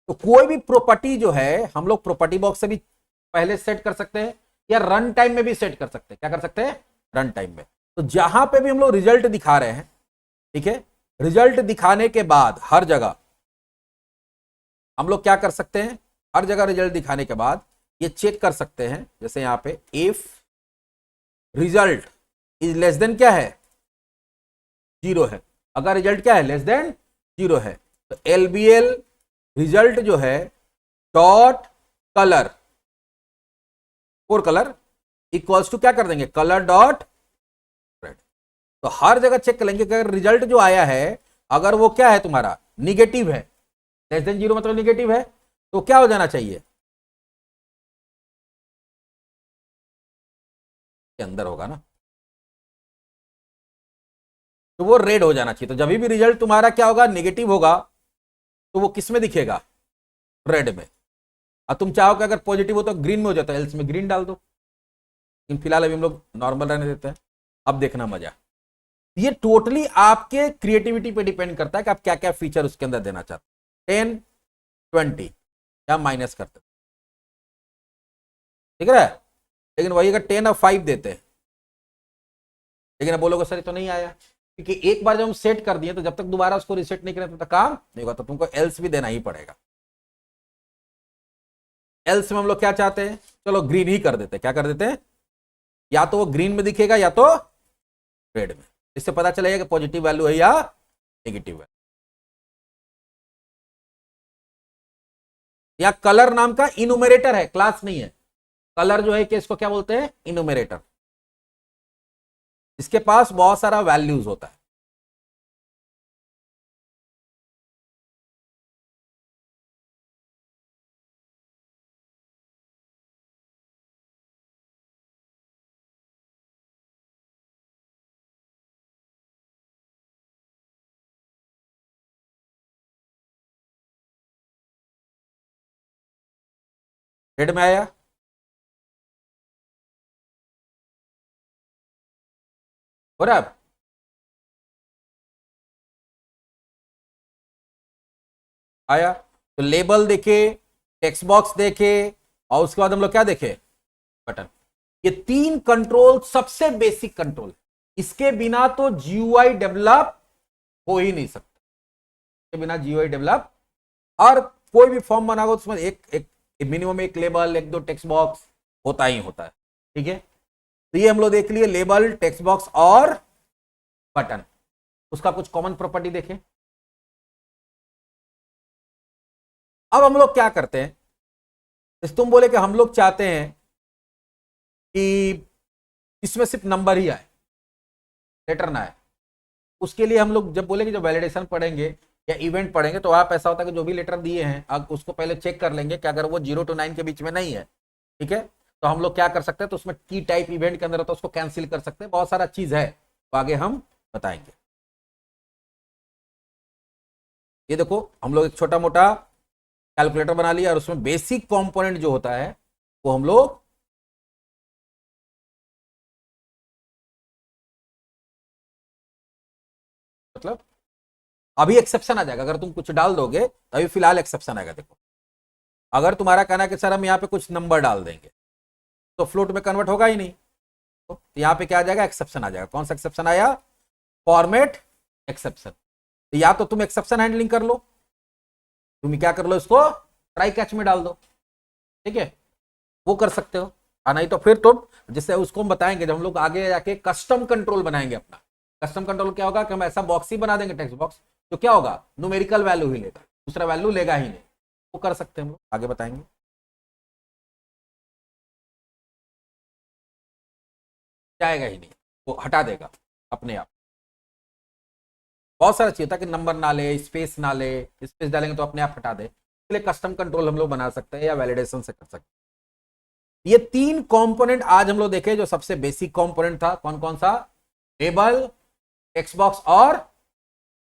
तो कोई भी प्रॉपर्टी जो है हम लोग प्रॉपर्टी बॉक्स से भी पहले सेट कर सकते हैं, या रन टाइम में भी सेट कर सकते हैं, क्या कर सकते हैं, रन टाइम में। तो जहां पे भी हम लोग रिजल्ट दिखा रहे हैं, ठीक है, रिजल्ट दिखाने के बाद हर जगह हम लोग क्या कर सकते हैं, हर जगह रिजल्ट दिखाने के बाद ये चेक कर सकते हैं, जैसे यहां पे if result is less than क्या है, 0 है। अगर रिजल्ट क्या है, लेस देन 0 है, तो एलबीएल रिजल्ट जो है dot colour, four colour equals to क्या कर देंगे, कलर डॉट रेड। तो हर जगह चेक कर लेंगे कि अगर रिजल्ट जो आया है अगर वो क्या है तुम्हारा निगेटिव है, लेस देन 0 मतलब निगेटिव है, तो क्या हो जाना चाहिए, के अंदर होगा ना, तो वो रेड हो जाना चाहिए। तो जब भी रिजल्ट तुम्हारा क्या होगा, नेगेटिव होगा, तो वो किस में दिखेगा, रेड में। और तुम चाहो कि अगर पॉजिटिव हो तो ग्रीन में हो जाता है, एल्स में ग्रीन डाल दो, लेकिन फिलहाल अभी हम लोग नॉर्मल रहने देते हैं। अब देखना मजा, ये टोटली आपके क्रिएटिविटी पे डिपेंड करता है कि आप क्या क्या फीचर उसके अंदर देना चाहते हैं। 10 20 या माइनस करते, ठीक है, लेकिन वही अगर 10 और 5 देते हैं, लेकिन अब बोलोगे सर ये तो नहीं आया, क्योंकि एक बार जब हम सेट कर दिए तो जब तक दोबारा उसको रिसेट नहीं करें तब तक काम नहीं होगा, तो तुमको एल्स भी देना ही पड़ेगा। एल्स में हम लोग क्या चाहते हैं, चलो ग्रीन ही कर देते हैं, क्या कर देते हैं, या तो वो ग्रीन में दिखेगा या तो रेड में, इससे पता चलेगा कि पॉजिटिव वैल्यू है या नेगेटिव वैल्यू। या कलर नाम का इनुमरेटर है, क्लास नहीं है, कलर जो है कि इसको क्या बोलते हैं, इनुमरेटर, इसके पास बहुत सारा वैल्यूज होता है। रेड में आया, हो रहा है, आया। तो लेबल देखे, टेक्स्ट बॉक्स देखे, और उसके बाद हम लोग क्या देखे, बटन। ये तीन कंट्रोल सबसे बेसिक कंट्रोल, इसके बिना तो जीयूआई डेवलप हो ही नहीं सकता, इसके बिना जीयूआई डेवलप, और कोई भी फॉर्म बनाओ उसमें एक एक मिनिमम एक लेबल एक दो टेक्स्ट बॉक्स होता ही होता है, ठीक है। तो ये हम लोग देख लिए लेबल, टेक्स्ट बॉक्स और बटन। उसका कुछ कॉमन प्रॉपर्टी देखें। अब हम लोग क्या करते हैं, इस तुम बोले कि हम लोग चाहते हैं कि इसमें सिर्फ नंबर ही आए, लेटर ना आए। उसके लिए हम लोग जब बोले कि जब वैलिडेशन पढ़ेंगे या इवेंट पढ़ेंगे तो आप ऐसा होता है कि जो भी लेटर दिए हैं अब उसको पहले चेक कर लेंगे कि अगर वो 0 to 9 के बीच में नहीं है, ठीक है, तो हम लोग क्या कर सकते हैं, तो उसमें की टाइप इवेंट के अंदर होता है उसको कैंसिल कर सकते हैं, बहुत सारा चीज है, तो आगे हम बताएंगे। ये देखो हम लोग एक छोटा मोटा कैलकुलेटर बना लिया और उसमें बेसिक कंपोनेंट जो होता है वो हम लोग मतलब अभी एक्सेप्शन आ जाएगा, अगर तुम कुछ डाल दोगे तो अभी फिलहाल एक्सेप्शन आएगा। देखो अगर तुम्हारा कहना है कि सर हम यहाँ पे कुछ नंबर डाल देंगे तो फ्लोट में कन्वर्ट होगा ही नहीं, तो यहाँ पे क्या आ जाएगा, एक्सेप्शन आ जाएगा। कौन सा एक्सेप्शन आया, फॉर्मेट एक्सेप्शन। तो या तो तुम एक्सेप्शन हैंडलिंग कर लो, तुम क्या कर लो, इसको ट्राई कैच में डाल दो, ठीक है, वो कर सकते हो। नहीं तो फिर तुम जिससे उसको हम बताएंगे जब हम लोग आगे जाके कस्टम कंट्रोल बनाएंगे अपना। कस्टम कंट्रोल क्या होगा कि हम ऐसा बॉक्स ही बना देंगे, टेक्स्ट बॉक्स, तो क्या होगा, न्यूमेरिकल वैल्यू ही लेगा, दूसरा वैल्यू लेगा ही नहीं। वो कर सकते हैं हम लोग, आगे बताएंगे। जाएगा ही नहीं, वो हटा देगा अपने आप। बहुत सारा चाहिए था कि नंबर ना ले, स्पेस ना ले, स्पेस डालेंगे तो अपने आप हटा दे, इसलिए कस्टम कंट्रोल हम लोग बना सकते हैं या वैलिडेशन से कर सकते हैं। ये तीन कंपोनेंट आज हम लोग देखे जो सबसे बेसिक कंपोनेंट था, कौन कौन सा, लेबल, टेक्स्ट बॉक्स और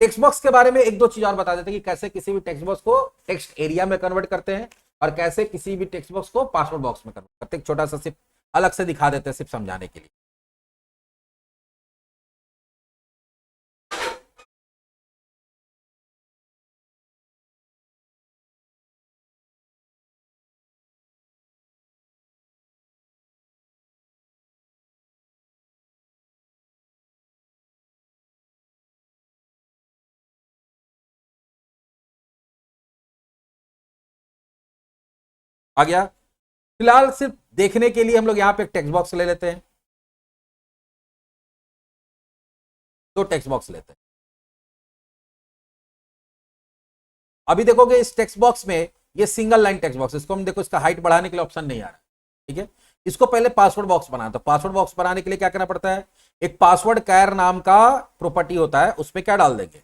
टेक्स्ट बॉक्स के बारे में एक दो चीज और बता देते हैं कि कैसे किसी भी टेक्स्ट बॉक्स को टेक्स्ट एरिया में कन्वर्ट करते हैं और कैसे किसी भी टेक्स्ट बॉक्स को पासवर्ड बॉक्स में कन्वर्ट करते हैं। छोटा सा सिर्फ अलग से दिखा देते हैं सिर्फ समझाने के लिए। आ गया। फिलहाल सिर्फ देखने के लिए हम लोग यहां पे एक टेक्स्ट बॉक्स ले लेते हैं, दो टेक्स्ट बॉक्स लेते हैं। अभी देखोगे इस टेक्स्ट बॉक्स में ये सिंगल लाइन टेक्स्ट बॉक्स, इसको हम देखो इसका हाइट बढ़ाने के लिए ऑप्शन नहीं आ रहा है, ठीक है। इसको पहले पासवर्ड बॉक्स बनाना, तो पासवर्ड बॉक्स बनाने के लिए क्या करना पड़ता है, एक पासवर्ड कैर नाम का प्रॉपर्टी होता है, उसमें क्या डाल देंगे,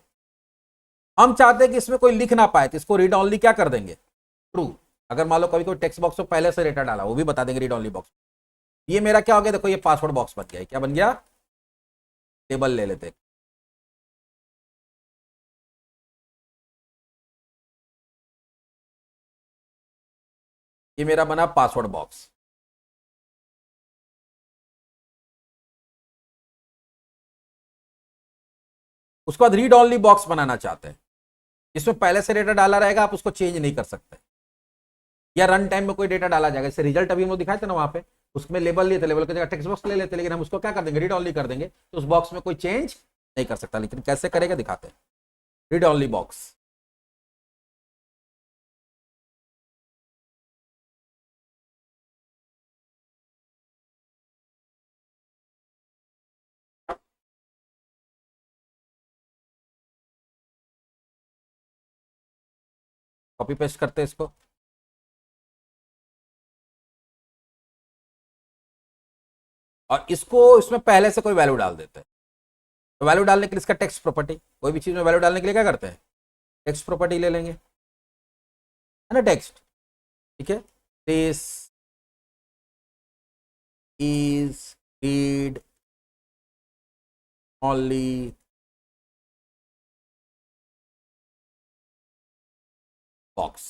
हम चाहते हैं कि इसमें कोई लिख ना पाए, तो इसको रीड ऑनली क्या कर देंगे, ट्रू। अगर मान लो कभी कोई टेक्स्ट बॉक्स में पहले से डेटा डाला वो भी बता देंगे रीड ऑनली बॉक्स। ये मेरा क्या हो गया, देखो ये पासवर्ड बॉक्स बन गया, क्या बन गया, टेबल ले लेते हैं। ये मेरा बना पासवर्ड बॉक्स। उसके बाद रीड ऑनली बॉक्स बनाना चाहते हैं, इसमें पहले से डेटा डाला रहेगा, आप उसको चेंज नहीं कर सकते, या रन टाइम में कोई डेटा डाला जाएगा। जैसे रिजल्ट अभी हम लोग दिखाए थे ना वहां पे, उसमें लेबल लिए थे, लेबल की जगह टेक्स्ट बॉक्स ले लेते, लेकिन हम उसको क्या कर देंगे, रीड ऑनली कर देंगे, तो उस बॉक्स में कोई चेंज नहीं कर सकता। लेकिन कैसे करेगा दिखाते हैं, read only box. Copy paste करते हैं इसको, और इसको इसमें पहले से कोई वैल्यू डाल देते हैं। तो वैल्यू डालने के लिए इसका टेक्स्ट प्रॉपर्टी, कोई भी चीज में वैल्यू डालने के लिए क्या करते हैं, टेक्स्ट प्रॉपर्टी ले लेंगे, है ना, टेक्स्ट, ठीक है। This is read only box,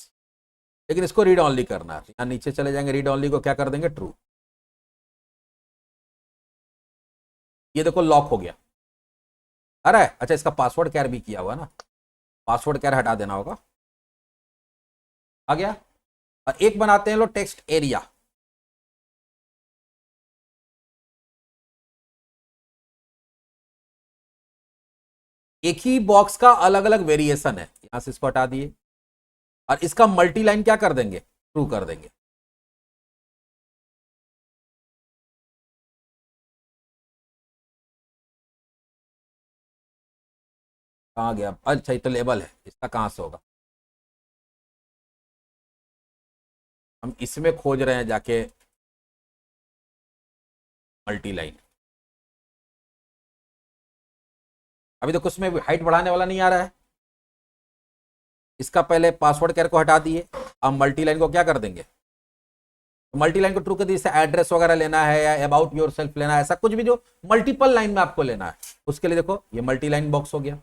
लेकिन इसको रीड ऑनली करना है, यहां नीचे चले जाएंगे, रीड ऑनली को क्या कर देंगे, ट्रू। ये देखो लॉक हो गया, अरे अच्छा इसका पासवर्ड कैर भी किया हुआ ना, पासवर्ड कैर हटा देना होगा, आ गया। और एक बनाते हैं लो टेक्स्ट एरिया, एक ही बॉक्स का अलग अलग वेरिएशन है, यहां से इसको हटा दिए, और इसका मल्टी लाइन क्या कर देंगे, ट्रू कर देंगे। कहां गया, अच्छा ये तो लेबल है, इसका कहां से होगा, हम इसमें खोज रहे हैं जाके मल्टी लाइन। अभी देखो उसमें हाइट बढ़ाने वाला नहीं आ रहा है, इसका पहले पासवर्ड कैर को हटा दिए, अब मल्टी लाइन को क्या कर देंगे, तो मल्टी लाइन को ट्रू कर दिए, जैसे एड्रेस वगैरह लेना है या अबाउट योर सेल्फ लेना है, ऐसा कुछ भी जो मल्टीपल लाइन में आपको लेना है, उसके लिए देखो ये मल्टी लाइन बॉक्स हो गया।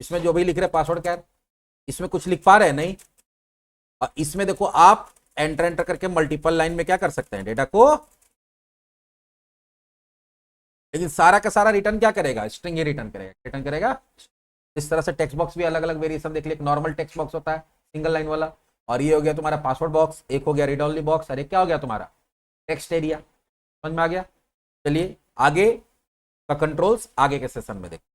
इसमें जो भी लिख रहे पासवर्ड कैर, इसमें कुछ लिख पा रहे हैं नहीं, और इसमें देखो आप एंटर एंटर करके मल्टीपल लाइन में क्या कर सकते हैं, डेटा को, लेकिन सारा का सारा रिटर्न क्या करेगा, स्ट्रिंग ही रिटर्न करेगा, रिटर्न करेगा। इस तरह से टेक्स्ट बॉक्स भी अलग अलग वेरिएशन देख लिया, एक नॉर्मल टेक्स्ट बॉक्स होता है सिंगल लाइन वाला, और ये हो गया तुम्हारा पासवर्ड बॉक्स, एक हो गया रीड ओनली बॉक्स, और एक क्या हो गया तुम्हारा टेक्स्ट एरिया। समझ में आ गया। चलिए आगे का कंट्रोल्स आगे के सेशन में देखते हैं।